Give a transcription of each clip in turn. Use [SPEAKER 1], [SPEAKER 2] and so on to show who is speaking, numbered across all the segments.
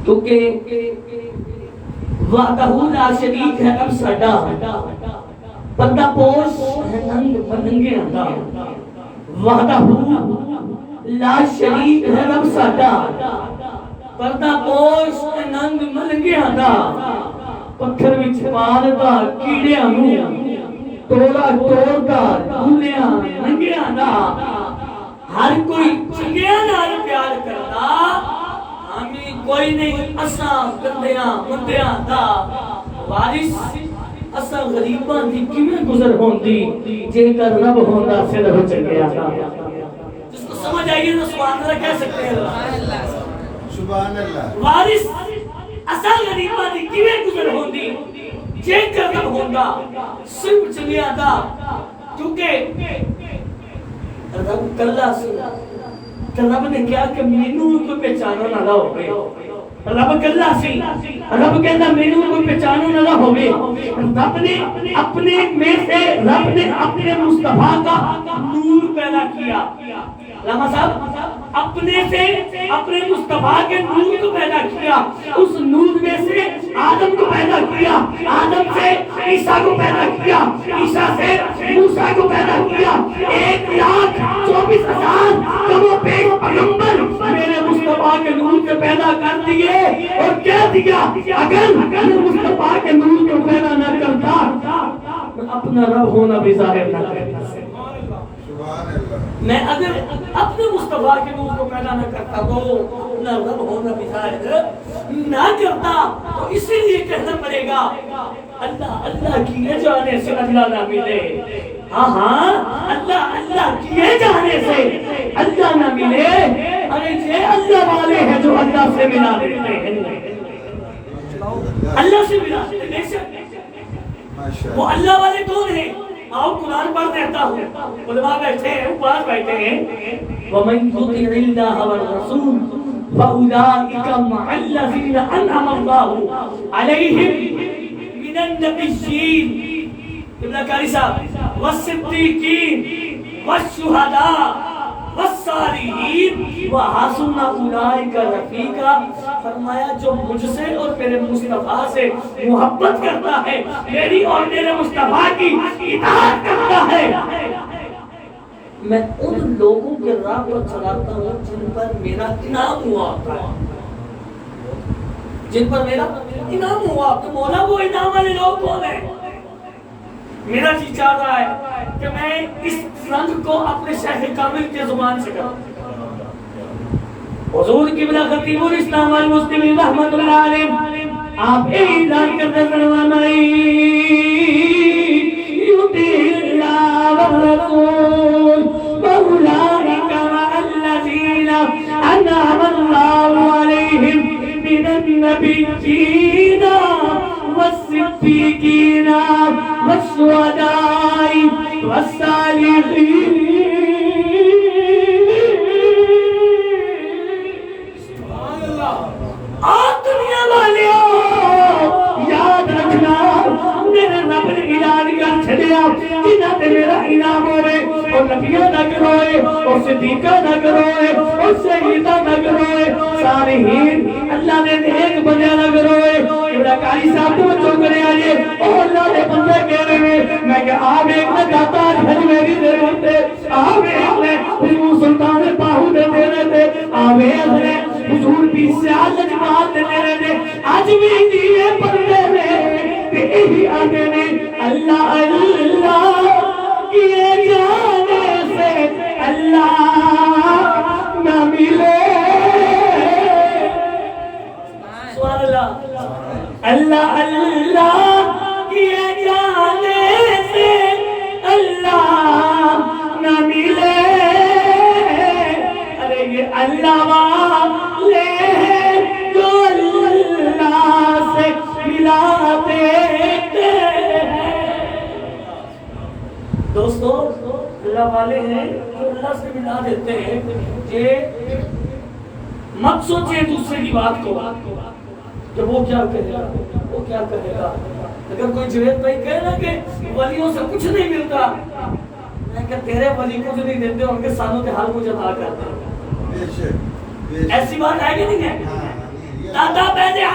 [SPEAKER 1] کیونکہ وحدہ لا شریک ہے رب ساڈا، بندہ پوش ہے ننگے ہندا، وحدہ لا شریک ہے رب ساڈا، بندہ پوش ہے ننگ ملنگے ہندا، پتھر وچ پالدا کیڑیاں نوں، تولا توڑدا ڈولیاں ننگیاں دا، ہر کوئی چنگیاں نال پیار کردا، ہمیں کوئی نہیں اساں گندیاں مندیاں دا، وارث اساں غریباں دی کیویں گزر ہوندی جے کر رب ہوندا صرف چنگیاں دا۔ جس کو سمجھ آئیے تو سبحان اللہ کہہ سکتے ہیں،
[SPEAKER 2] سبحان اللہ۔
[SPEAKER 1] وارث اساں غریباں دی کیویں گزر ہوندی جے کر رب ہوندا صرف چنگیاں دا، کیونکہ رب کلا سی، رب نے کیا کہ مینوں کوئی پہچانو نہ ہوئے، رب کلا سی، رب کہتا مینوں کوئی پہچانو نہ ہوئے، رب نے اپنے میں سے رب نے اپنے مصطفیٰ کا نور پیدا کیا، علامہ صاحب اپنے سے اپنے مصطفیٰ کے نور کو پیدا کیا، اس نور میں سے آدم کو پیدا کیا، آدم سے عیسیٰ کو پیدا کیا، عیسیٰ سے موسیٰ کو پیدا کیا، 1,24,000 کم و بیش پیغمبر میرے مصطفیٰ کے نور سے پیدا کر دیے، اور کہہ دیا اگر میں مصطفیٰ کے نور کو پیدا نہ کرتا اپنا رب ہونا بھی ظاہر نہ کرتا، میں اگر اپنے مصطفیٰ کے نور کو پیدا نہ کرتا تو اپنا رب ہونا بھی ظاہر نہ کرتا، تو اسی لیے کہنا پڑے گا اللہ اللہ کیے جانے سے اللہ نہ ملے، ہاں ہاں اللہ اللہ کیے جانے سے اللہ نہ ملے، ارے یہ اللہ والے ہیں جو اللہ سے ملا دیتے ہیں، اللہ سے ملا دیتے ہیں، وہ اللہ والے کون ہیں؟ آؤ قرآن پڑھ دیتا ہوں، علماء بیٹھے ہیں اوپر بیٹھے ہیں، وَمَن يُطِعِ اللَّهَ وَالرَّسُولَ فَأُولَٰئِكَ مَعَ الَّذِينَ أَنْعَمَ اللَّهُ عَلَيْهِمْ مِنَ النَّبِيِّينَ ابن قاری صاحب وَالصِّدِّيقِينَ وَالشُّهَدَاءِ وَالصَّالِحِينَ وَحَسُنَ أُولَٰئِكَ رَفِیقًا، فرمایا جو مجھ سے اور میرے مصطفیٰ سے محبت کرتا ہے، میری اور میرے مصطفیٰ کی اطاعت کرتا ہے، میں ان لوگوں کے راہ پر چلاتا ہوں جن پر میرا انعام ہوا ہوتا ہے، جن پر میرا انعام ہوا ہوتا ہے۔ مولا وہ انعام والے لوگ کون ہیں؟ میرا جی چاہ رہا ہے کہ میں اس رنگ کو اپنے شیخ کامل کے زبان سے کروں۔ حضور قبلہ خطیب الاسلام والمسلمین رحمت اللہ علیہ آپ اعلان کرتے فرمائیں یطیع اللہ والرسول فاولئک مع الذین انعم اللہ علیہم من النبیین والصدیقین والشہداء والصالحین۔ آج دنیا والیوں یاد رکھنا میرے رب نے اعلان کر چھڑیا جنہاں تے میرا انعام ہوئے، اور نبیہ نہ کروئے، اور صدیقہ نہ کروئے، اور شہیدہ نہ کروئے، صالحین اللہ نے ایک بندہ نہ کروئے۔ ابن قاری صاحب تو بچوں کرے آئیے اور اللہ نے بندے کہہ رہے ہیں میں کہ آپ ایک نے داتا حج میری دے رہے تھے، آپ ایک نے حضور سلطان باہو دے رہے تھے، آپ ایک نے حضور بھی سیال جماعت دے رہے تھے، آج بھی دیئے بندے میں یہی آگے نے اللہ اللہ کیے جانے سے اللہ نہ ملے، سبحان اللہ، اللہ اللہ کیے جانے سے اللہ نہ ملے، ارے یہ اللہ والے جو اللہ سے ملا دیتے ہیں۔ دوستو اللہ والے ہیں جو اللہ سے ملا دیتے ہیں، یہ مت سوچیں دوسرے کی بات کو کہ وہ کیا کہے گا، وہ کیا کہے گا۔ اگر کوئی جوید بھائی کہے نا کہ ولیوں سے کچھ نہیں ملتا، میں کہ تیرے ولی کچھ نہیں دیتے، ان کے سانوں کے حال کچھ ادا کرتے ہیں، ایسی بات ہے کہ نہیں ہے؟ دادا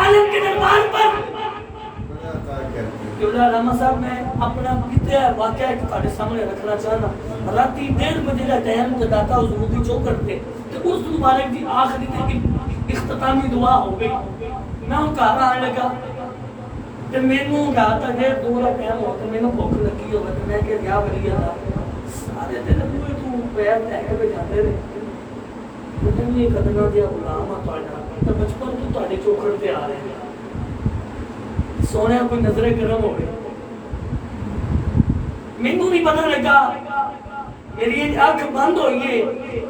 [SPEAKER 1] عالم کے دربار پر
[SPEAKER 2] بڑا عطا کرتے
[SPEAKER 1] قبلہ راما صاحب میں اپنا بیتیا واقعہ ایک تھوڑے سامنے رکھنا چاہنا راتی 1:30 بجے کا ٹائم تے داتا حضور دی چوکر تے اس مبارک دی آخری تے اختتامی دعا ہو گئی میں ہوں گھر آنے لگا تے مینوں رات دا 1:30 کا ٹائم ہو تے مینوں بھوک لگی ہو تے میں کہ کیا ولی اللہ سارے دن موئے تو پیر لے کے جاندے رہے تے یہ قدمہ دیا غلام آ تہاڈا تے بچپن تو تہاڈے چوکر تے آ رہے ہیں سونے کوئی نظریں گرم ہو گئی مینوں نہیں پتہ لگا میری آنکھ بند ہوئی ہے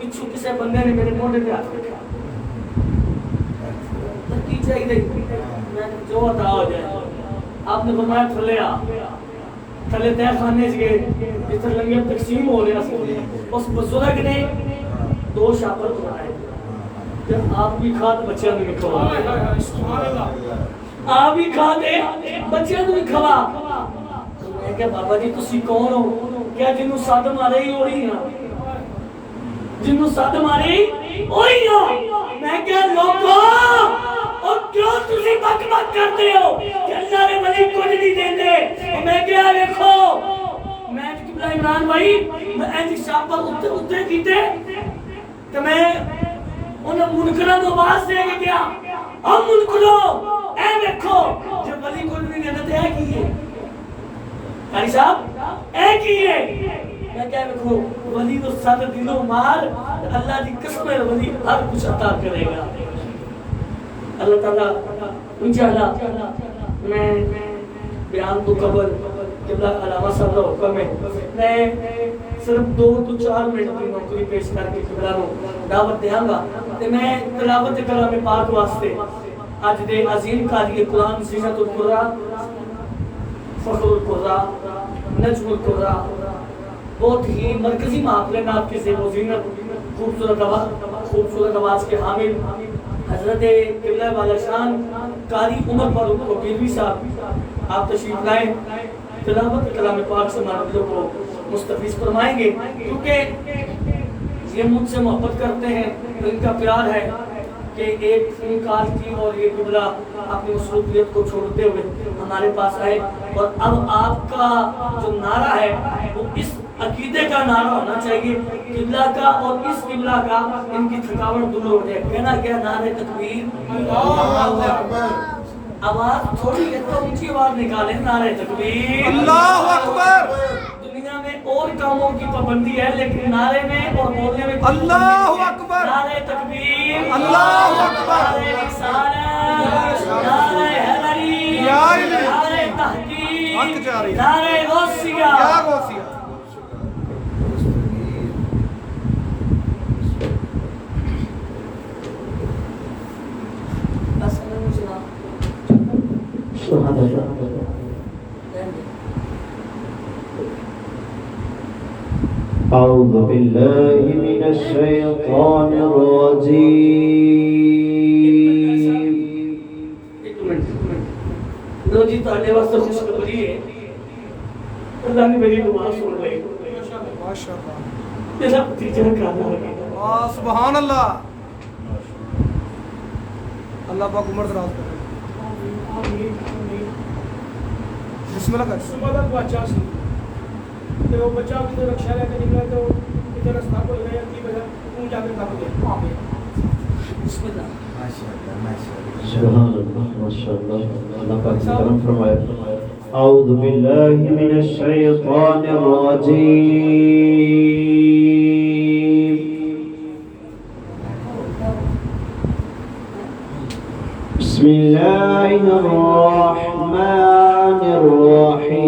[SPEAKER 1] پچھو کسی بندے نے میرے موڈے پہ ہاتھ رکھا نتیجہ ہی نہیں میں جو عطا ہو جائے آپ نے فرمایا تھلے آ تھلے تہ خانے سے گئے جس طرح لنگر تقسیم ہو رہا سی اس بزرگ نے 2 شاپر بنائے کہ آپ بھی کھاد بچیاں نے بھی کھوا آپ بھی کھا دے بچیاں نے بھی کھوا میں کہا بابا جی تسی کون ہو کیا جنہوں ساتھ مارے ہی ہو رہی ہیں جنہوں ساتھ مارے ہی ہو رہی ہیں میں کہا لوگوں اور کیوں تسی بک بک کرتے ہو کہ اللہ نے ولی کچھ نہیں دیندے میں کہا دیکھو میں قبلہ عمران بھائی میں ایسی شاپر اتنے کیتے کہ میں انہیں منکران آواز دے کے گیا ہم منکروں اے دیکھو جب ولی کچھ نہیں دینا تو ہے کی ہے قاری صاحب اے کی ہے میں کہا دیکھو ولی تو ساتھ دلوں مار اللہ دی قسم ہے ولی ہر کچھ عطا کرے گا اللہ تعالیٰ انشاءاللہ میں بیان تو قبل قبلہ علامہ صاحب کا حکم ہے میں صرف 2 to 4 منٹ کی نوکری پیش کر کے قبلہ کو دعوت دیاں گا تے میں تلاوت کلام پاک واسطے آج دے عظیم قاری قرآن زینت القرآن فخر القرآن نجم القرآن بہت ہی مرکزی معاملے میں آپ کی زیب و زینت خوبصورت آواز کے حامل حضرت قبلہ والا شان قاری عمر فاروق کوکیلوی صاحب آپ تشریف لائیں تلاوت کلام پاک سے مانندوں کو مستفیض فرمائیں گے کیونکہ یہ مجھ سے محبت کرتے ہیں ان کا پیار ہے کہ ایک فنکار کی اور یہ قبلہ اپنی مصروفیت کو چھوڑتے ہوئے ہمارے پاس آئے اور اب آپ کا جو نعرہ ہے وہ اس عقیدے کا نعرہ ہونا چاہیے قبلہ کا اور اس قبلہ کا ان کی تھکاوٹ دور ہو جائے کہنا کیا نعرہ تکبیر
[SPEAKER 2] اللہ اکبر
[SPEAKER 1] آواز تھوڑی ہے تو اونچی آواز نکالیں نعرہ تکبیر
[SPEAKER 3] اللہ اکبر
[SPEAKER 1] دنیا میں اور کاموں کی پابندی ہے لیکن نعرے میں اور بولنے میں
[SPEAKER 3] اللہ اکبر
[SPEAKER 1] نعرہ تکبیر
[SPEAKER 3] اللہ اکبر
[SPEAKER 1] نعرہ رسالت نعرہ حیدری
[SPEAKER 3] یا الہی
[SPEAKER 1] نعرہ تحقیق
[SPEAKER 3] حق جاری
[SPEAKER 1] نعرہ غوثیہ
[SPEAKER 3] یا غوثیہ
[SPEAKER 4] أعوذ بالله من الشيطان الرجيم
[SPEAKER 1] دو جی تانے واسطے خوشخبری ہے اللہ نے میری دعا سن لی
[SPEAKER 3] ماشاءاللہ
[SPEAKER 1] میرا بھتیجا کالا ہو گیا
[SPEAKER 3] سبحان اللہ اللہ پاک عمر دراز کرے بسم اللہ کر
[SPEAKER 5] صبح تک بچہ سی تو وہ بچہ بھی تو رکشا لے کے نکلا تو ادھر رستہ کو گیا کی وجہ اون جا کے کب گیا وہاں پہ
[SPEAKER 1] بسم اللہ
[SPEAKER 2] ماشاءاللہ ماشاءاللہ
[SPEAKER 4] سبحان اللہ ماشاءاللہ اللہ پاک کرم فرمائے اعوذ باللہ من الشیطان الرجیم بسم اللہ الرحمن الرحیم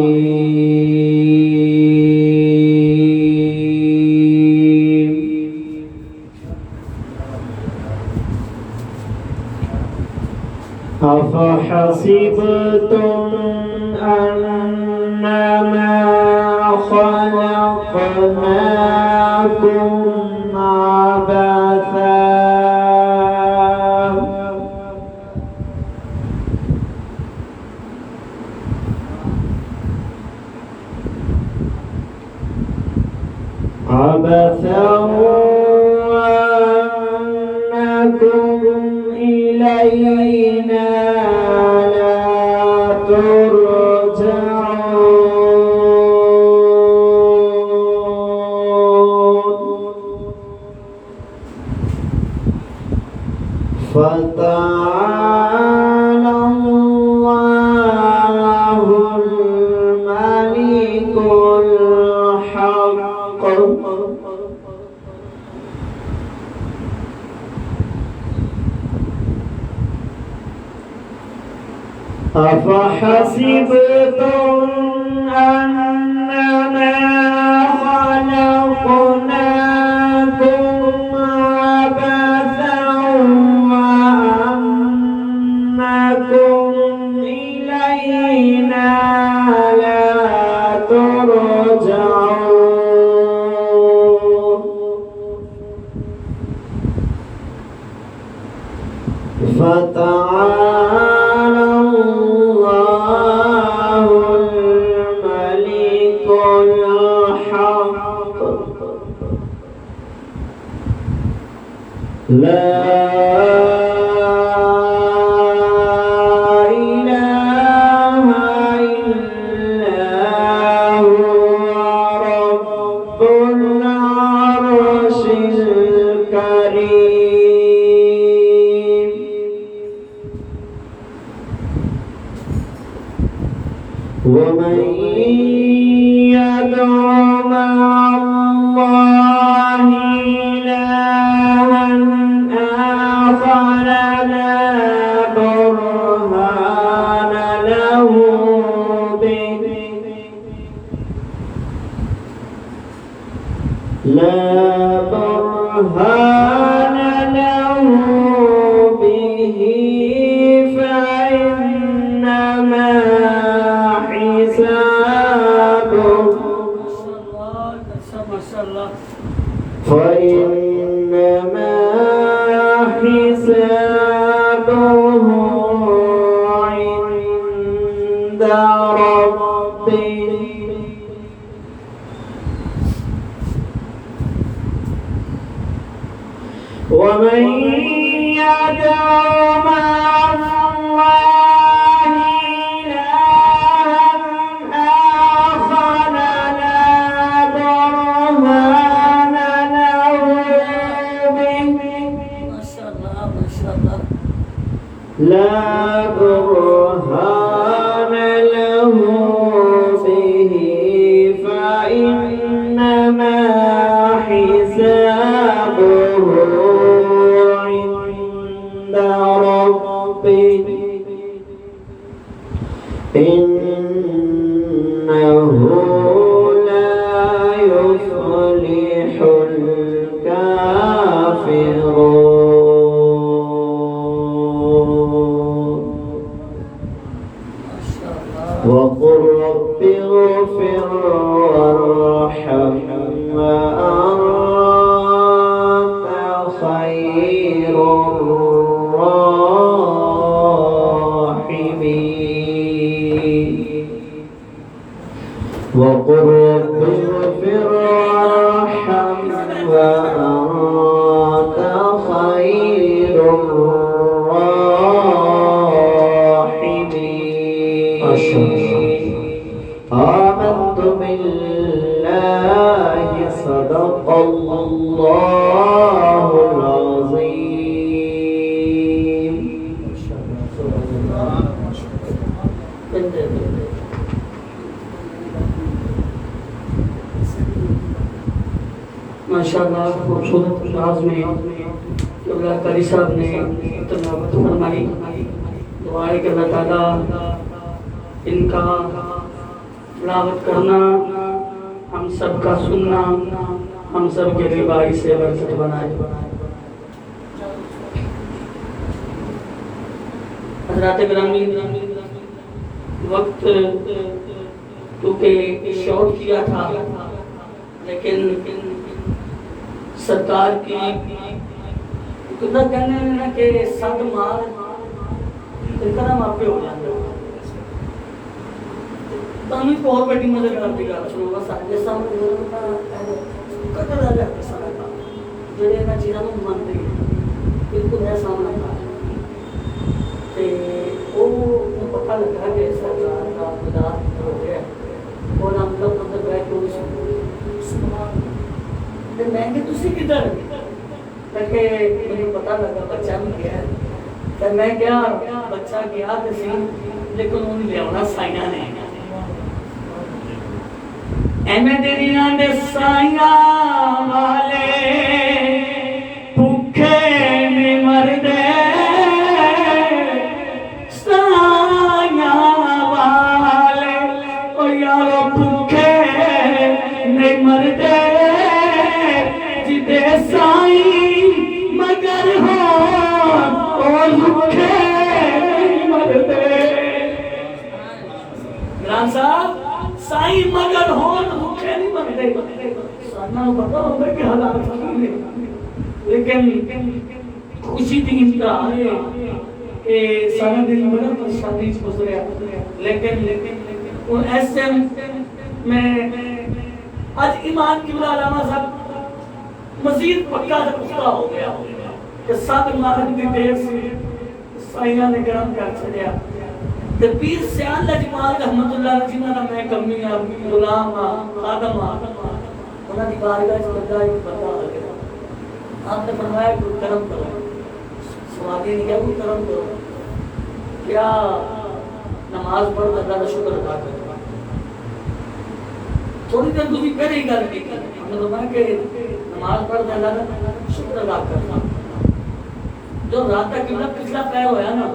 [SPEAKER 4] أفحسبتم أنما خلقناكم عبثا وأنكم إلينا أفحسبتم أنما خلقناكم عبثا وأنكم إلينا لا ترجعون فتعالى الله الملك الحق لا إله إلا هو رب العرش الكريم ومن يدع مع الله إلها آخر لا برهان له به فإنما حسابه عند ربه ومن يدع مع الله إلها آخر لا برهان له به لا برهان له به فإنما حسابه عند ربه إنه لا يفلح الكافرون وقل رب اغفر وارحم وأنت خير الراحمين وقل رب اغفر وارحم وأنت خير الراحمين آمنت بالله صدق الله العظيم
[SPEAKER 1] ماشاءاللہ خوبصورت انداز میں قبلہ قاری صاحب نے تلاوت فرمائی. دعا ہے کہ اللہ تعالیٰ ان کا تلاوت کرنا، ہم سب کا سننا، ہم سب کے لیے باعث برکت بنائے. حضرات گرامی، وقت کیونکہ شوق کیا تھا، لیکن سرکار کی کتنا کہنے ہیں کہ سات مار کرم آپ پہ ہو جاتا ہے. تو ہمیں بہت بڑی مدد کرتی گا سنو بس آج سامنے قدر آ جاتا سارا کا جڑے نا چیزاں نوں مانتے ہیں بالکل ہے سامنے کا تے او پتہ لگا کہ سرکار کا خدا ہو گیا اور ہم لوگ اندر بیٹھ کے سبحان میں کہ تسی کدھر کہ مجھے پتہ لگا بچہ بھی گیا ہے. میں کیا بچہ گیا تو سی لیکن انہوں نے لیاؤنا سائیاں نے ایمیں تیریاں دے سائیاں والے بھوکے میں مر دے سائیاں کرنا پتا ہوگا کہ حالات نہیں ہے، لیکن خوشی دی انتہا ہے کہ سارا دن بڑا پریشانی سے گزریا، لیکن ایسے میں آج ایمان کی بلا علامہ صاحب مزید پکا سے پختہ ہو گیا کہ 7 ماہ کی دیر سے سائنہ نے گرم کر چھڑیا تے پیر سیال لجمال رحمت اللہ جنہاں نے میں کمی غلام خادم انہاں دی بارگاہ وچ بندہ ایک بندہ آ گیا، آپ نے فرمایا کہ کرم کرو، سوال یہ نہیں کیا کوئی کرم کرو، کیا نماز پڑھ کر اللہ کا شکر ادا کرو؟ تھوڑی دیر تھی پہلے ہی گل کی ہم نے فرمایا کہ نماز پڑھ کر اللہ کا شکر ادا کرنا، جو رات کا قبلہ پچھلا پیر ہویا نا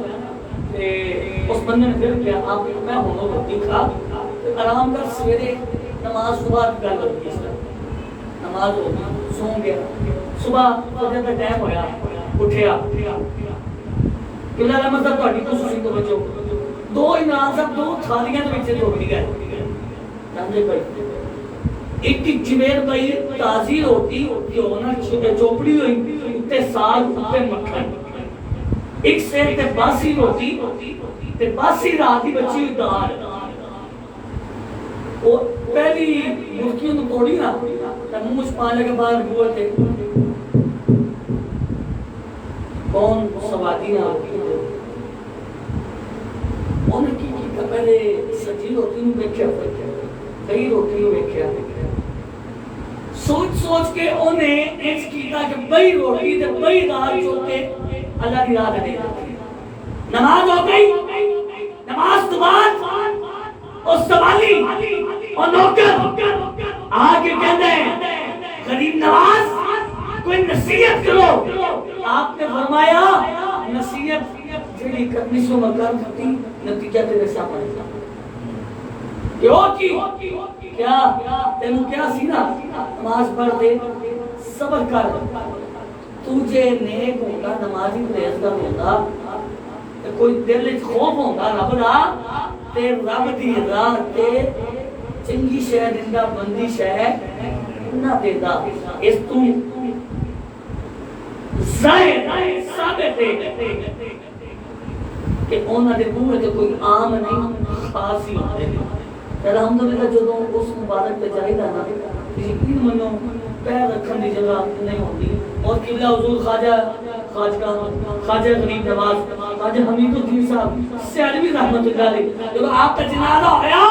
[SPEAKER 1] اس بندے نے پھر کیا آپ میں ہوں گا دیکھا آرام کر سویرے نماز صبح کی گل ہوتی ہے، نماز ہو گئی سو گیا، صبح فجر کا ٹائم ہویا اٹھیا قبلہ کا مطلب تہاڈی خصوصی توجہ، 2 عمران صاحب 2 تھالیاں دے وچ روٹی گئے جاندے بھائی، ایک جبیر بھائی تازی روٹی ہونا چوپڑی ہوئی تے ساگ تے مکھن، ایک سیر تے باسی روٹی تے باسی رات کی بچی ہوئی دال، وہ پہلی مرکیوں تو توڑی نا تے منہ پانے کے بعد ہوئے تھے کون سوادی نہ ہوتی ہے انہیں کی پہلے سجی روٹی نو دیکھیا کئی روٹی نو دیکھیا سوچ کے انہیں اس کیتا کہ بئی روٹی تے بئی دال چوتے اللہ کی راہ دے دی، نماز ہو گئی، نماز تو بعد اور سوالی اور نوکر آگے کہتے ہیں غریب نواز کوئی نصیحت کرو، آپ نے فرمایا نصیحت جڑی کرنی سو مکان کرتی نتیجہ تیرے سامنے کیوں کی کیا تینوں کیا سینا نماز پڑھ دے صبر کر، تجھے نیک ہوگا نمازی پرہیزگار ہوگا کوئی دل وچ خوف ہوگا رب دا تے رب دی راہ تے چنگی شے دیندا بندی شے نہ دیندا، اس تو ظاہر ثابت ہے کہ انہاں دے منہ تے کوئی عام نہیں خاص ہی ہوندے نے، الحمدللہ جدوں اس مبارک تے جائیدا نا یقین منو پیر رکھن دی جگہ نہیں ہوندی، اور قبلہ حضور خواجہ غریب نواز خواجہ حمید الدین صاحب سیالوی رحمت اللہ علیہ جب آپ کا جنازہ ہویا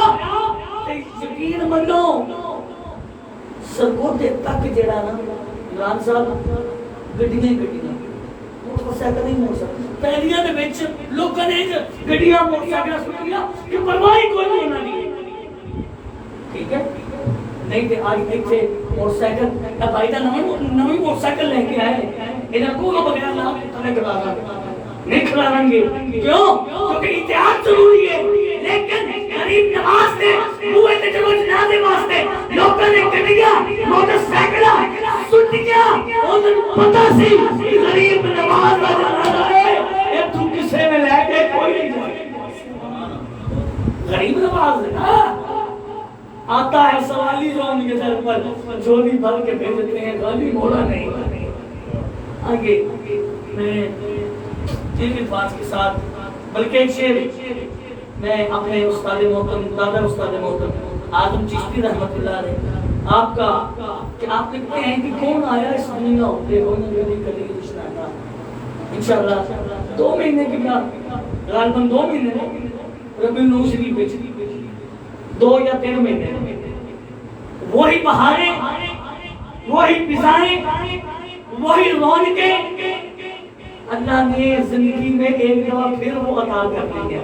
[SPEAKER 1] تے یقین منو سرگوتے تک جڑا نا عمران صاحب گڈیاں موٹر سائیکل نہیں ہو سکتا، پہلیاں دے وچ لوکاں نے گڈیاں موٹر سائیکل سکھیا کہ پرواہ کوئی نہیں ہونا نہیں، ٹھیک ہے نہیں تے آج ایتھے موٹر سائیکل اے بھائی دا نویں موٹر سائیکل لے کے آئے ادھر کو بغیر اللہ تھلے کھلا نہیں کھلائیں گے، کیوں؟ کیونکہ اتحاد ضروری ہے، لیکن غریب نواز نے ہوئے تے چلو جنازے واسطے لوکاں نے گڈیاں موٹر سائیکل سٹیاں انہاں نوں پتہ سی کہ غریب نواز دا جنازہ ہے اے تو کسے میں لے کے کوئی نہیں جائے، غریب نواز ہے نا آتا ہے سوالی جو ان کے سر پر جھولی بھر کے بھیجتے ہیں خالی موڑا نہیں، آگے میں تین الفاظ کے ساتھ بلکہ ایک شعر میں اپنے استاد محترم دادا استاد محترم آدم چشتی رحمت اللہ علیہ آپ کا کہ آپ لکھتے ہیں کہ کون آیا اس دنیا ہوتے ہو نہ کبھی کبھی رشتہ کا انشاءاللہ 2 مہینے کی بات غالباً 2 مہینے ربیع الاول شریف بیچ 2 یا 3 مہینے وہی بہاریں وہی فضائیں وہی رونقیں اللہ نے زندگی میں ایک دفعہ پھر وہ عطا کر دی ہے،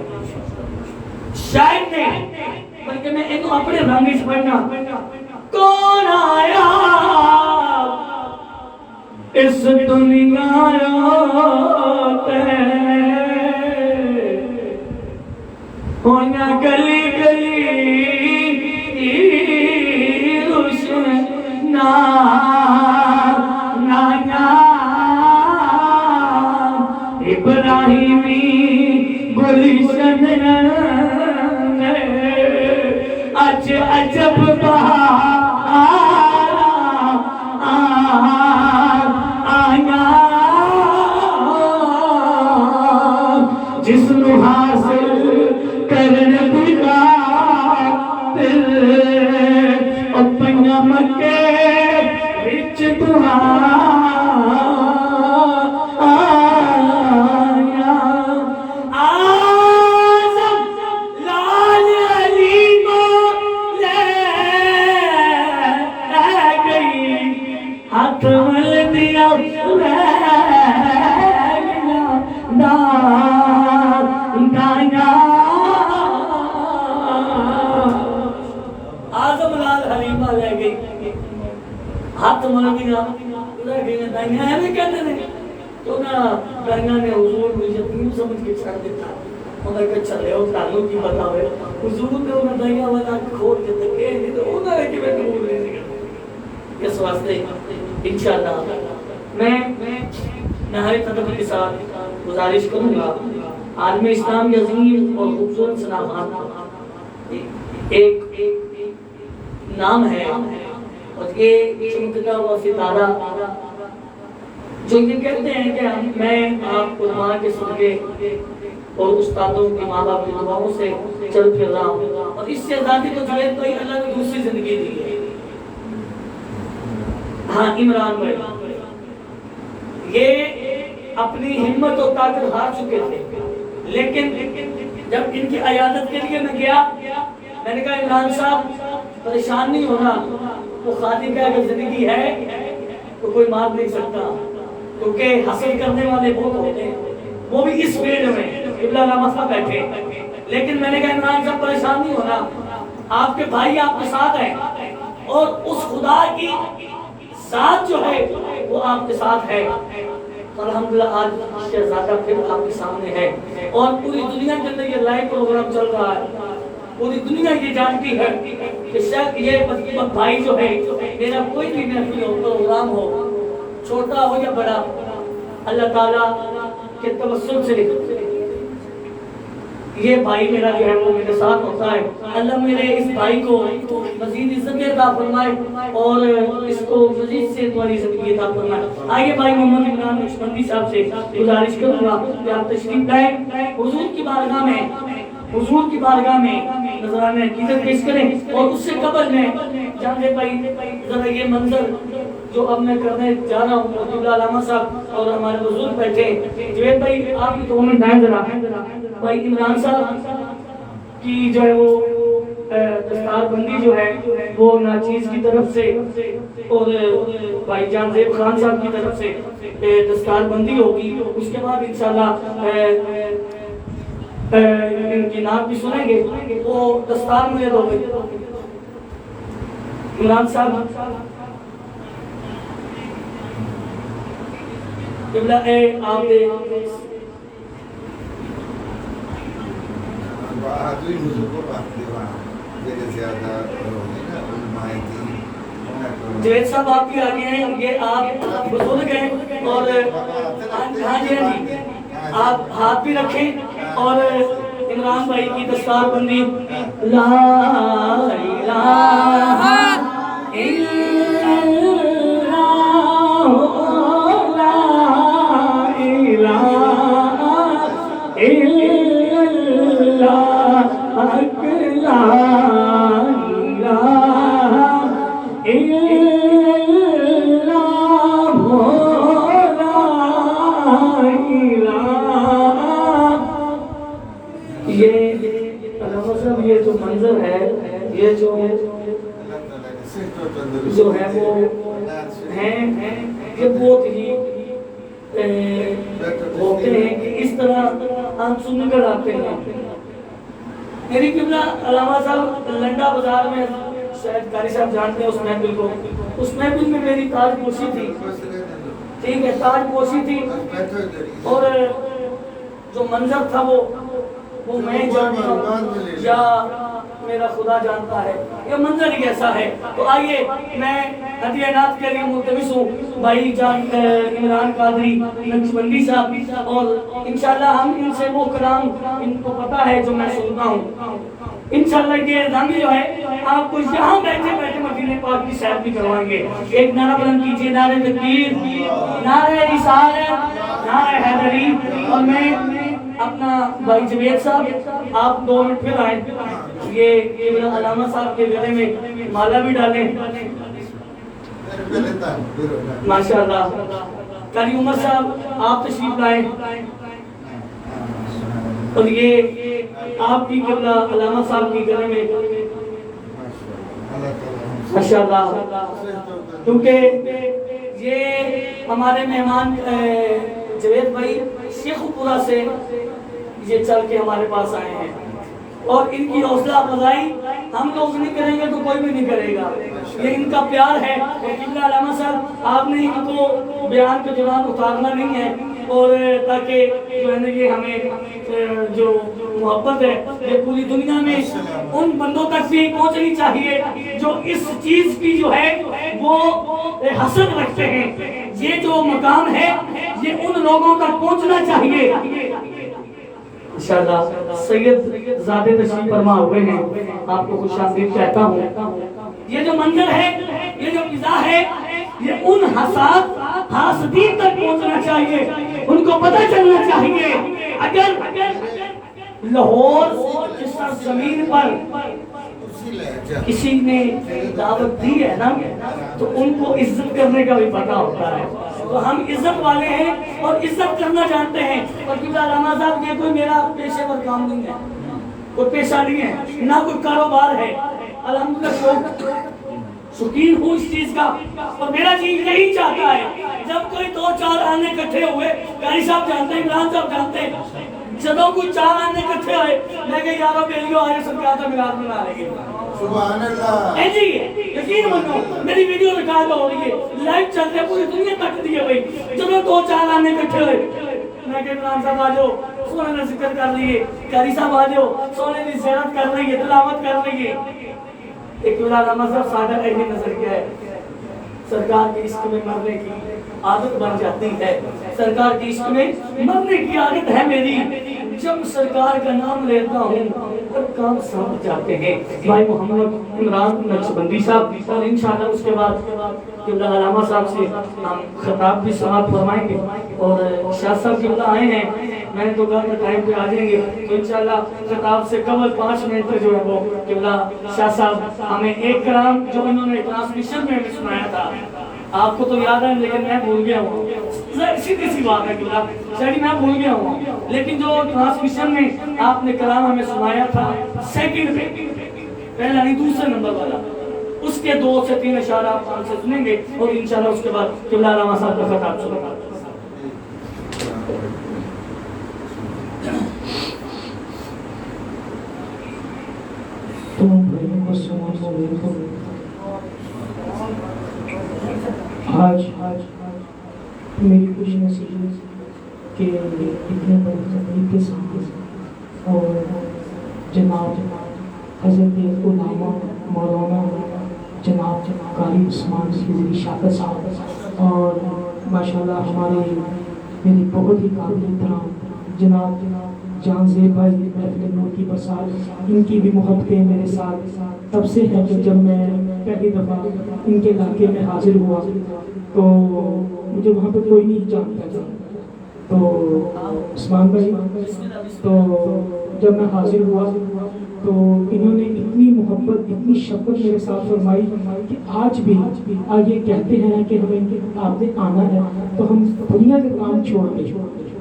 [SPEAKER 1] شاید نہیں بلکہ میں ایک اپنے رنگ سے پڑھنا کون آیا اس دنیا ہونا گلی گلی روشنا ابراہیمی گلشن اج عجب بہارا حاصل کرنے دی خاطر او پنجا مکے وچ دعا ہاتھ مل دیا رہ گئی دائیاں ہے میں کہتے ہیں تو نا دائیاں نے حضور مجھے یقین سمجھ کے چھڑ دیتا انہوں نے چلے ہو تعلق کی بتاوے حضور نے انہوں دائیاں والا کھول کے تکے نہیں تو انہوں نے کہ میں قبول نہیں سکتا اس واسطے انشاءاللہ میں نہایت ادب کے ساتھ گزارش کروں گا عالم اسلام کی عظیم اور خوبصورت سنامان ایک نام ہے اور یہ چمکتا ہوا ستارہ جو یہ کہتے ہیں کہ میں آپ قرآن کے صدقے اور استادوں کی ماں باپ کی دعاؤں سے چل پھر رہا ہوں اور اس سے آزادی کو جوید بھائی اللہ نے دوسری زندگی دی ہے ہاں عمران بھائی یہ اپنی ہمت اور طاقت ہار چکے تھے لیکن جب ان کی عیادت کے لیے میں گیا میں نے کہا عمران صاحب پریشان نہیں ہونا وہ خادم کا اگر زندگی ہے تو کوئی مار نہیں سکتا کیونکہ حاصل کرنے والے بہت ہوتے ہیں وہ بھی اس فیلڈ میں قبلہ علامہ صاحب بیٹھے لیکن میں نے کہا عمران صاحب پریشان نہیں ہونا آپ کے بھائی آپ کے ساتھ ہیں اور اس خدا کی ذات جو ہے وہ آپ کے ساتھ ہے الحمدللہ آج شہزادہ پھر آپ کے سامنے ہے اور پوری دنیا کے اندر یہ لائیو پروگرام چل رہا ہے پوری دنیا یہ جانتی ہے کہ شاید یہ بھائی جو ہے میرا کوئی بھی محفل ہو پروگرام ہو چھوٹا ہو یا بڑا اللہ تعالیٰ کے توسل سے یہ بھائی میرا جو ہے وہ میرے ساتھ ہوتا ہے اللہ میرے اس بھائی کو مزید عزت عطا فرمائے اور اس کو مزید صحت والی زندگی عطا فرمائے آئیے بھائی محمد عمران نقشبندی صاحب سے گزارش کروں گا کہ آپ تشریف لائیں حضور کی بارگاہ میں نذرانہ عقیدت پیش کریں اور اس سے قبل میں جانے بھائی ذرا یہ منظر جو اب میں کرنے جا رہا ہوں قبلہ علامہ صاحب اور ہمارے بزرگ بیٹھے جوید بھائی آپ کی 2 منٹ دائیں ذرا بھائی عمران صاحب کی جو ہے وہ دستار بندی جو ہے وہ ناچیز کی طرف سے اور بھائی جان زیب خان صاحب کی طرف سے دستار بندی ہوگی اس کے بعد انشاءاللہ ان کی نام بھی سنیں گے وہ دستار مجھے دو گے عمران صاحب قبلہ اے آپ دے
[SPEAKER 2] بہادری حضور کو بات دیوان جگہ زیادہ ہوگی نا علماء دین
[SPEAKER 1] جوید صاحب آپ بھی آگے ہیں یہ آپ بزرگ ہیں اور ہاں جی آپ ہاتھ بھی رکھیں اور عمران بھائی کی دستار بندی لا الہ الا اللہ لا الہ الا اللہ لا الہ الا یہ جو منظر ہے یہ جو ہے وہ ہیں یہ بہت ہی ہوتے ہیں کہ اس طرح ہم سن کر آتے ہیں میری قبلہ علامہ صاحب لنڈا بازار میں شاید قاری صاحب جانتے ہیں اس محفل کو اس محفل میں میری تاج پوشی تھی ٹھیک ہے تاج پوشی تھی اور جو منظر تھا وہ میں جانتا ہوں یا میرا خدا جانتا ہے یہ منظر ہی ایسا ہے تو آئیے میں ہدیہ نات کے لیے ملتمس ہوں بھائی جان عمران قادری نقشبندی صاحب اور انشاءاللہ ہم ان سے وہ کلام ان کو پتا ہے جو میں سنتا ہوں انشاءاللہ یہ رنگ جو ہے آپ کو یہاں بیٹھے بیٹھے مدینہ پاک کی سیر بھی کروائیں گے ایک نعرہ بلند کیجئے نعرہ تکبیر نعرہ رسالت نعرہ حیدری اور میں اپنا بھائی جوید صاحب آپ 2 منٹ پھر آئیں، یہ علامہ صاحب کے گلے میں مالا بھی ڈالیں ماشاءاللہ۔ قاری عمر صاحب آپ تشریف لائیں، اور یہ آپ کی قبلہ علامہ صاحب کی گلے میں ماشاءاللہ، کیونکہ یہ ہمارے مہمان جوید بھائی شیخ پورہ سے یہ چل کے ہمارے پاس آئے ہیں، اور ان کی حوصلہ افزائی ہم لوگ نہیں کریں گے تو کوئی بھی نہیں کرے گا، یہ ان کا پیار ہے۔ اور قبلہ علامہ صاحب آپ نے ان کو بیان کے دوران اتارنا نہیں ہے، اور تاکہ جو ہے نا یہ ہمیں جو محبت ہے یہ پوری دنیا میں ان بندوں تک بھی پہنچنی چاہیے جو اس چیز کی جو ہے وہ حسد رکھتے ہیں۔ یہ جو مقام ہے یہ ان لوگوں تک پہنچنا چاہیے۔ انشاءاللہ سید زادے تشریف فرما ہوئے ہیں، آپ کو خوش آمدید کہتا ہوں۔ یہ جو منظر ہے، یہ جو فضا ہے، یہ ان حاسدین تک پہنچنا چاہیے، ان کو پتہ چلنا چاہیے۔ اگر لاہور کی سرزمین پر کسی نے دعوت دی ہے نا تو ان کو عزت کرنے کا بھی پتہ ہوتا ہے، تو ہم عزت والے ہیں اور عزت کرنا جانتے ہیں۔ اور قبلہ علامہ صاحب یہ کوئی میرا پیشے پر کام نہیں ہے، کوئی پیشہ نہیں ہے، نہ کوئی کاروبار ہے، الحمدللہ شوقین ہوں اس چیز کا، اور میرا چیز یہی چاہتا ہے جب کوئی 2-4 آنے اکٹھے ہوئے، قاری صاحب جانتے ہیں، عمران صاحب جانتے ہیں، جدوں کوئی 4 آنے اکٹھے ہوئے میں کہ یارو بیلیو آئے سب کیا تھا میلاد بنا لے گے۔
[SPEAKER 2] سبحان اللہ،
[SPEAKER 1] اے جی یقین مانو میری ویڈیو ریکارڈ ہو رہی ہے، لائیو چل رہی ہے، پوری دنیا تک دی ہے بھائی، جدوں 2-4 آنے اکٹھے ہوئے میں کہ عمران صاحب آجو سونے نے ذکر کر لیے، قاری صاحب آجو سونے نے زیارت کر لیے، تلاوت کر لیے۔ ایک قبلہ علامہ صاحب سادہ ایک نظر کیا ہے، سرکار کے عشق میں مرنے کی عادت بن جاتی ہے، سرکار کے عشق میں مرنے کی عادت ہے میری، جب سرکار کا نام لیتا ہوں تب کام سامنے جاتے ہیں۔ بھائی محمد عمران نقشبندی صاحب، اور انشاءاللہ اس کے بعد قبلہ علامہ صاحب سے ہم خطاب بھی سماعت فرمائیں گے، اور شاہ صاحب قبلہ آئے ہیں، میں نے تو کہا تھا ٹائم پہ آ جائیں گے، تو انشاءاللہ خطاب سے قبل 5 منٹ تک جو ہے وہ قبلہ شاہ صاحب ہمیں ایک کلام جو انہوں نے ٹرانسمیشن میں ہمیں سنایا تھا، آپ کو تو یاد ہے لیکن میں بھول گیا ہوں، سیدھی سی بات ہے قبلہ شاید میں بھول گیا ہوں، لیکن جو ٹرانسمیشن میں آپ نے کلام ہمیں سنایا تھا سیکنڈ پہ، پہلا نہیں دوسرے نمبر والا، اس کے 2 سے 3 اشارہ آپ ہم سے سنیں گے، اور انشاءاللہ اس کے بعد قبلہ علامہ صاحب کا خطاب سنیں گے۔
[SPEAKER 6] آج میری خوش نصیب کہ اتنے بڑے تقریب کے ساتھ اور جناب حضرت علامہ مولانا جناب قاری عثمان خضری شاکر صاحب، اور ماشاءاللہ ہمارے میری بہت ہی قابل احترام جناب جان زیب بھائی محفل نور کی برسات، ان کی بھی محبتیں میرے ساتھ تب سے ہیں کہ جب میں پہلی دفعہ ان کے علاقے میں حاضر ہوا تو مجھے وہاں پہ کوئی نہیں جانتا تھا، تو عثمان بھائی، تو جب میں حاضر ہوا تو انہوں نے اتنی محبت اتنی شفقت میرے ساتھ فرمائی کہ آج بھی یہ کہتے ہیں کہ ہمیں آپ نے آنا ہے تو ہم دنیا کے کام چھوڑ کے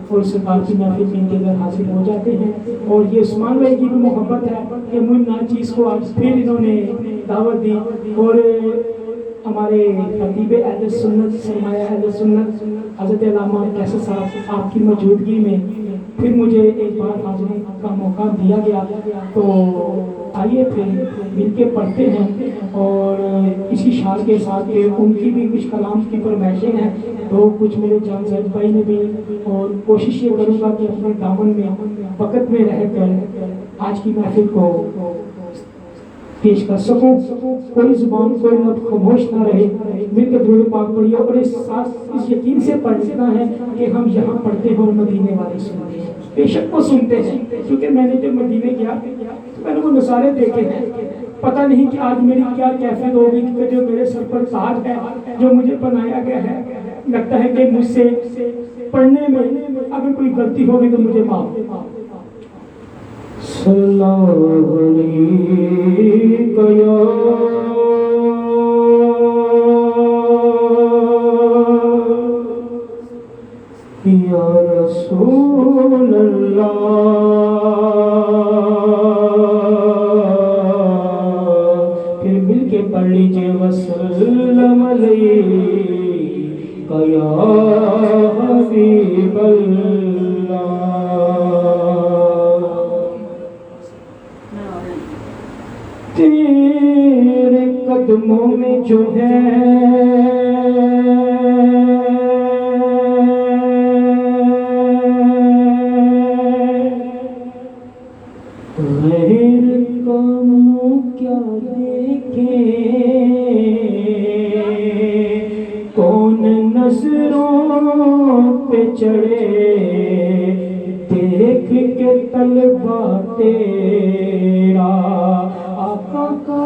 [SPEAKER 6] اور سرکار کی محفل میں ان کے گھر حاضر ہو جاتے ہیں، اور یہ عثمان بھائی کی بھی محبت ہے کہ مجھ ناچیز کو آج پھر انہوں نے دعوت دی، اور ہمارے خطیب اہل سنت سرمایہ اہل سنت حضرت علامہ کیسر صاحب آپ کی موجودگی میں پھر مجھے ایک بار حاضری کا موقع دیا گیا، تو آئیے پھر مل کے پڑھتے ہیں، اور اسی شعار کے ساتھ کہ ان کی بھی کچھ کلام کی فرمائشیں ہیں، تو کچھ میرے جان زید بھائی نے بھی، اور کوشش یہ کروں گا کہ اپنے دامن میں وقت میں رہ کر آج کی محفل کو پیش کر سکوں، کوئی زبان کوئی لب خاموش نہ رہے، مل کے درود پاک پڑھیے، اور اس یقین سے پڑھنا ہے کہ ہم یہاں پڑھتے ہیں اور مدینے والے سنتے ہیں، بے شک وہ سنتے ہیں، کیونکہ میں نے جب مدینے گیا تو میں نے وہ نظارے دیکھے ہیں، پتہ نہیں کہ آج میری کیا کیفیت ہوگی، کہ جو میرے سر پر تاج ہے جو مجھے بنایا گیا ہے، لگتا ہے کہ مجھ سے
[SPEAKER 5] پڑھنے میں اگر کوئی غلطی ہوگی تو مجھے معاف۔ صلی اللہ علیہ یا رسول اللہ، پھر مل کے پڑھ لیجئے وسلم علیک یا حبیب اللہ۔ تیرے قدموں میں جو ہے غیر کا منہ کیا دیکھے، کون نظروں پہ چڑھے، دیکھ کے طلبہ تیرا آقا کا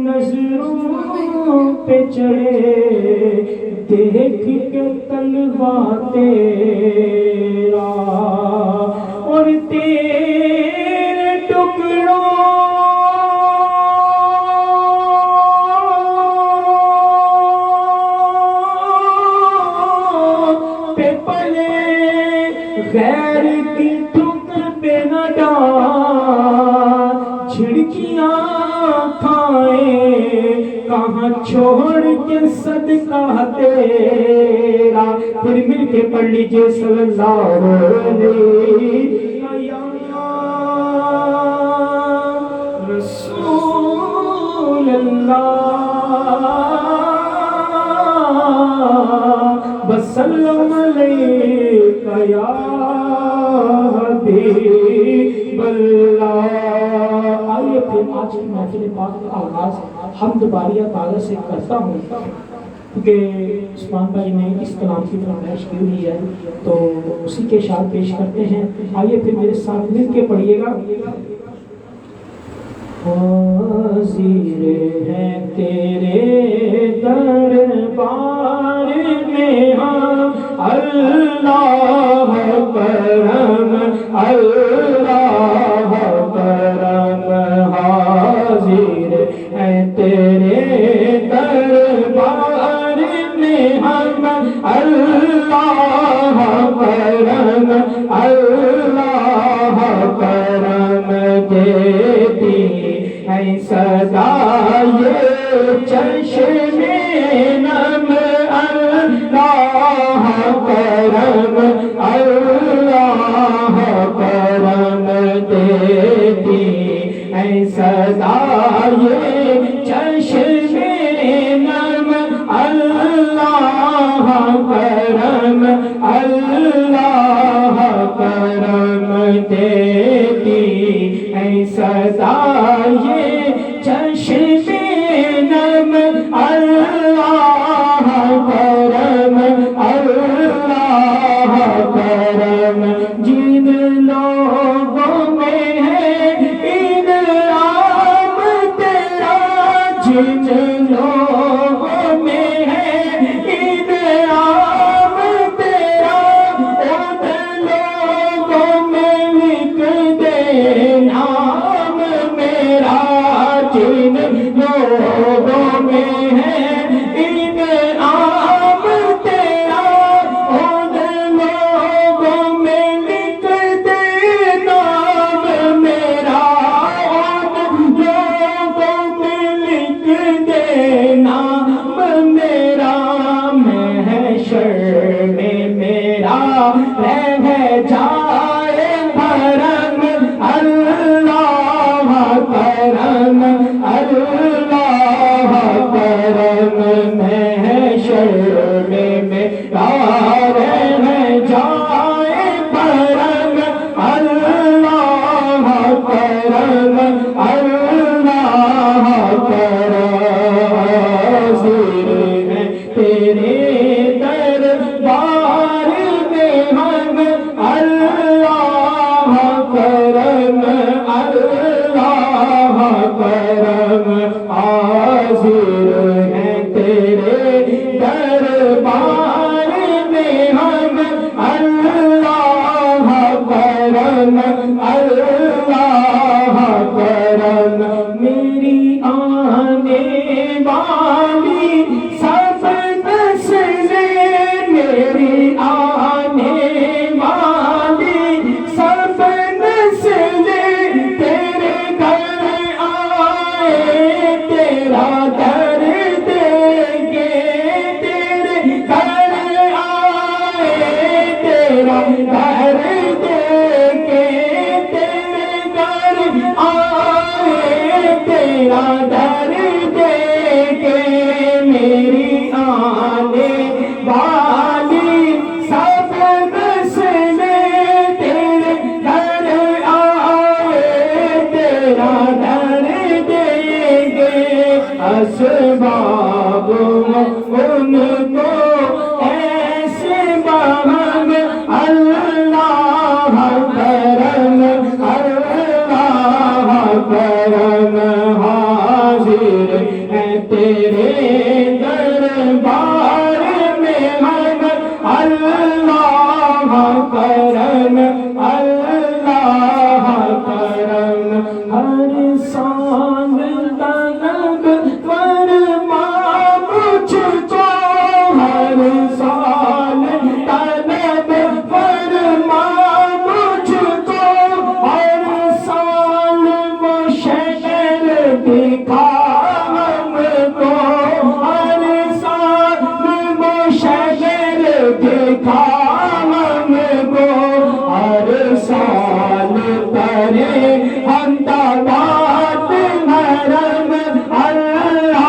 [SPEAKER 5] نظروں پہ چڑھے، دیکھ کے طلبہ تیرا، اور تیرے ٹکڑوں پہ پلے غیر کی ٹھکر پہ نہ ڈال، جھڑکیاں کھائیں کہاں چھوڑ کے صدقہ تیرا، پھر مل کے پڑھ لیجئے صلی اللہ علیہ یا رسول اللہ، وسلم علیک یا حبیب اللہ۔ آئیے پھر آج کی محفل پاک کا آغاز حمد باریہ تعالیٰ سے کرتا ہوں، کیونکہ عثمان بھائی نے اس کلام کی فرمائش کی ہوئی ہے تو اسی کے اشعار پیش کرتے ہیں۔ آئیے پھر میرے ساتھ مل کے پڑھیے گا۔ حاضر ہیں تیرے دربار میں ہم، اللہ کرم اللہ کرم، حاضر ہیں تیرے دربار میں ہم، اللہ کرم اللہ کرم، دیتی ہے صدا یہ چشم نم، اللہ کرم اللہ کرم، دیتی ہے صدا یہ چشم نم، اللہ کرم اللہ کرم، دیتی ہے صدا یہ چشم نم، اللہ کرم اللہ کرم، جن لوگوں میں ہے انعام تیرا، جن لوگوں میں ہے انعام تیرا، ان لوگوں میں لکھ دے نام میرا، جن لوگوں میں ہے انعام تیرا، ان لوگوں میں لکھ دے نام میرا، ان لوگوں میں لکھ دے نام میرا، محشر میں میرا رہ جائے بھرم، اللہ کرم اللہ کرم، محشر میں میرا رہ جائے بھرم، اللہ کرم اللہ کرم، حاضر ہیں تیرے دربار میں ہم، اللہ کرم اللہ والی سب نسلیں میری آنے والی سب نسلیں تیرے گھر آئے تیرا در دیں گے تیرے گھر آئے تیرا در دیں گے تیرے گھر آئے تیرا در دیں گے میری آنے والی سب نسلیں تیرے گھر آئے تیرا در دیں گے اسباب ان کو ایسے بہن اللہ کرم حاضر ہے تیرے دربار میں ہم اللہ کرم ہر سال طلب فرما مجھ کو ہر سال طلب فرما مجھ کو ہر سال وہ شہر دکھا ہم کو ہر سال وہ شہر دکھا ہم کو ہر سال کرے حمدآباد حرم اللہ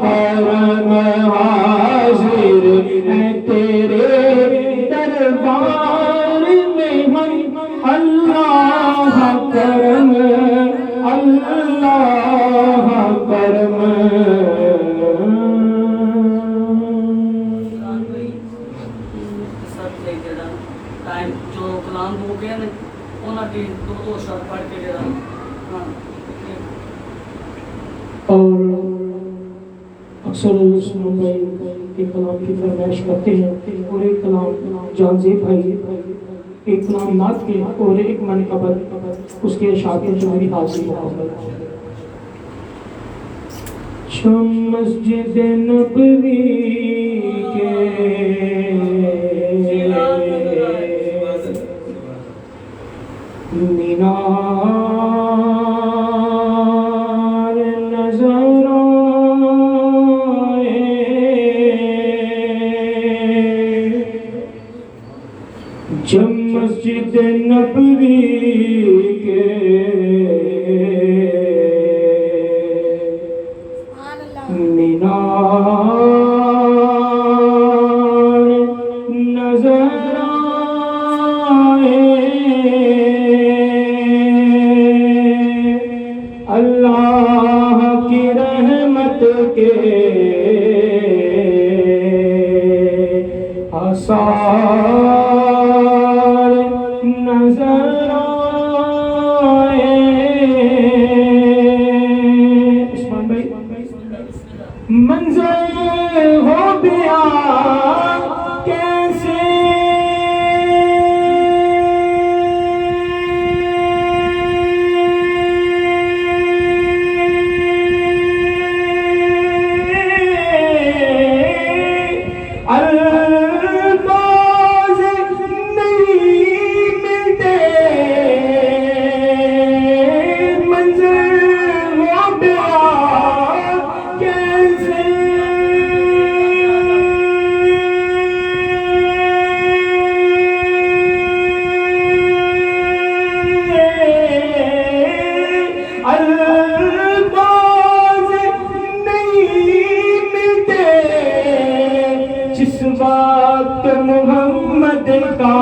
[SPEAKER 5] کرم حاضر ہے تیرے دربار میں ہم اللہ کرم
[SPEAKER 1] ٹائم جو کلام ہو گیا نا انہوں کی دو شر پڑھ کے جڑا
[SPEAKER 5] اور اکثر سنوں بھائی ایک کلام کی فرمائش کرتے ہیں اور ایک کلام جان زیب بھائی ایک کلام نعت کے اور ایک من قبر اس کے اشاعت جو میری حاضری محمد شم مسجد نبوی کے مینار نظر آئے جب مسجد نبوی کے مینار نظر آئے اللہ کی رحمت کے آثار نظر آئے عثمان بھائی منظر ہو گیا کیسے الفاظ نہیں ملتے منظر ہو گیا کیسے الفاظ نہیں ملتے جس وقت محمد کا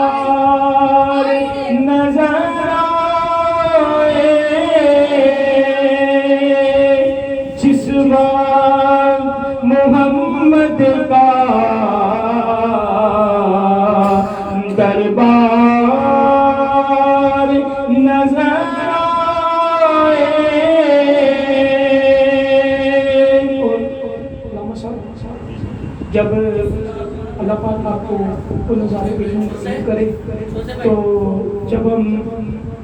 [SPEAKER 5] دربار نظر آئے جس وقت محمد کا دربار نظر آئے جب اللہ اللہ پاک آپ کو وہ نظارے بھی نصیب کرے. تو جب ہم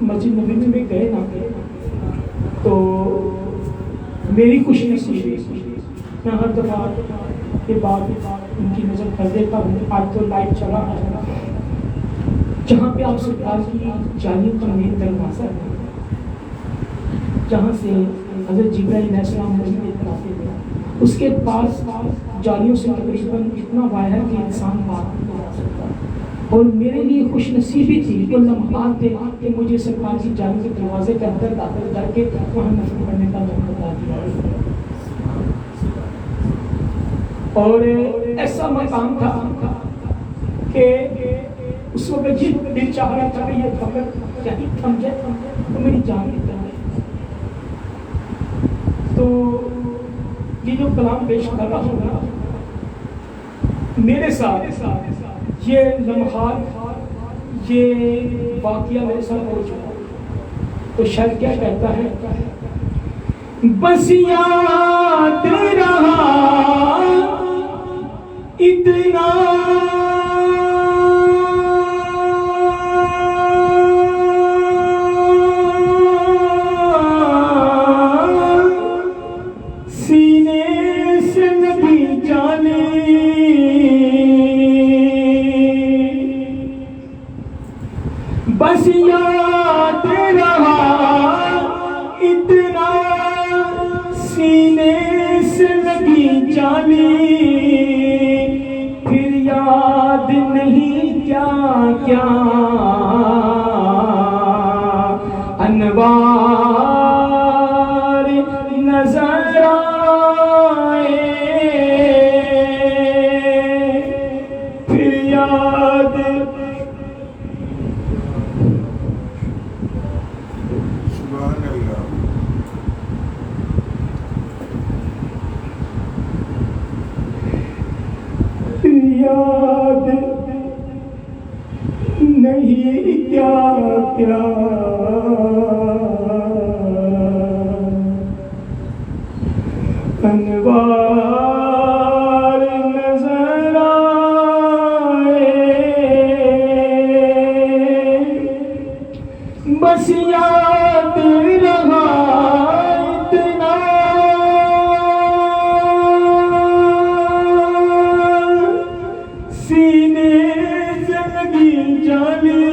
[SPEAKER 5] مسجد نبوی میں گئے نا تو میری خوش نصیبی میں ہر دفعہ یہ بات ان کی نظر کر دیتا ہوں. آج تو لائٹ چلا ہے جہاں پہ آپ سرکار کی جانب کا مین دروازہ ہے, جہاں سے حضرت جبرائیل علیہ السلام مجید لے کر آتے تھے, اس کے پاس جالیوں سے تقریباً اتنا وایا ہے کہ انسان بات نہیں کر سکتا. اور میرے لیے خوش نصیبی تھی وہ لمحات تھے کہ مجھے سرکار کی جانب کے دروازے کے اندر داخل کر کے وہاں نفل پڑھنے کا موقع بتا دیا. اور ایسا مقام تھا کہ اس وقت یہ دل چاہ رہا تھا کہ یہ فقط یہی تھم جائے تو میری جان نکل جائے. تو یہ جو کلام پیش کر رہا ہوں نا, میرے ساتھ یہ لمحات یہ واقعہ میرے ساتھ ہو چکا. تو شاید کیا کہتا ہے, بس یاد رہا اتنا بس یاد رہا اتنا سینے سے لگی جالی, پھر یاد نہیں کیا کیا انوار نظر آئے, پھر یاد یاد نہیں کیا کیا انوار نظر آئے, بس یاد رہا اتنا سینے سے لگی جالی,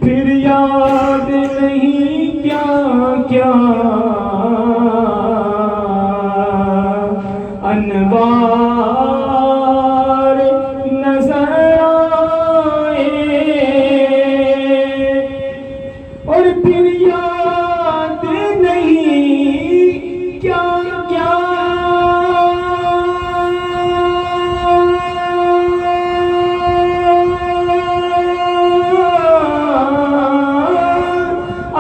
[SPEAKER 5] پھر یاد نہیں کیا کیا انوار نظر آئے, اور پھر یاد نہیں کیا کیا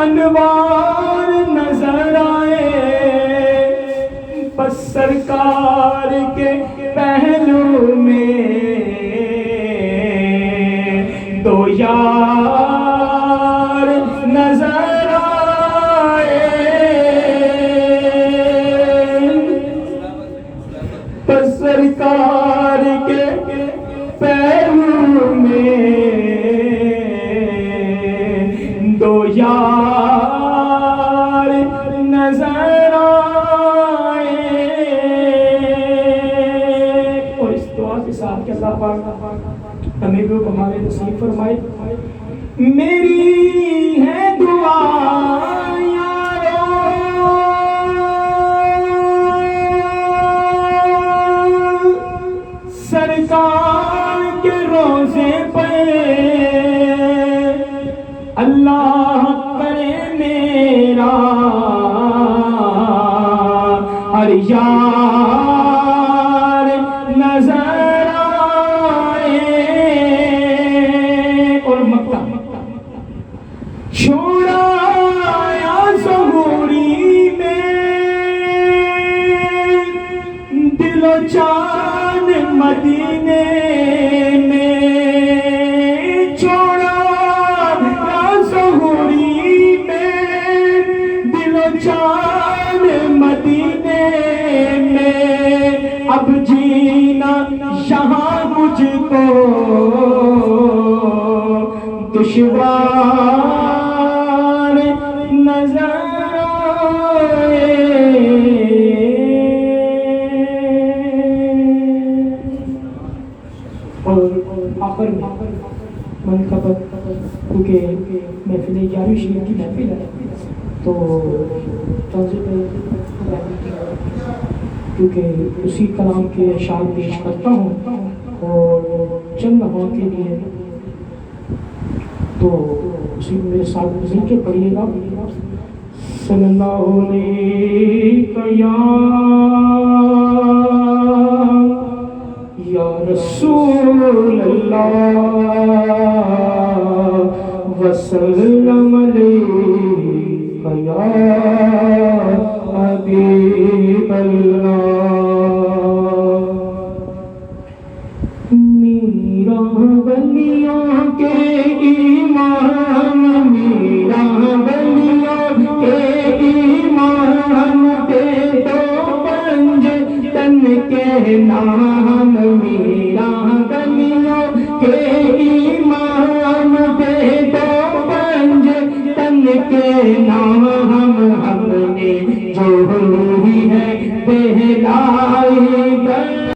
[SPEAKER 5] انوار نظر آئے. بس سرکار کے پہلو میں دو یار نظر آئے, بس سرکار کے پہلو میں دو یار نظر آئے. اور اس دعا کے ساتھ کہ اللہ پاک ہمیں بھی ہمارے نصیب فرمائے. میری ہے دعا یارو سرکار کے روزے پہ اللہ کرے میرا ہر یار نظر آئے. اور مکہ چھوڑایا ظہوری میں دل و جان مدینے میں, چھوڑا ظہوری میں دل و جان مدینے میں, اب جی مجھ کو دشوار نظر آئے اور آخر منقبت کیونکہ محفل 11ویں شریف کی محفل ہے تو توجہ پہ کیونکہ اسی کلام کے اشعار پیش کرتا ہوں اور چند لمحوں کے لیے تو اسی میرے ساتھ مل کے پڑھیے گا صلی اللہ علیہ یا رسول اللہ وسلم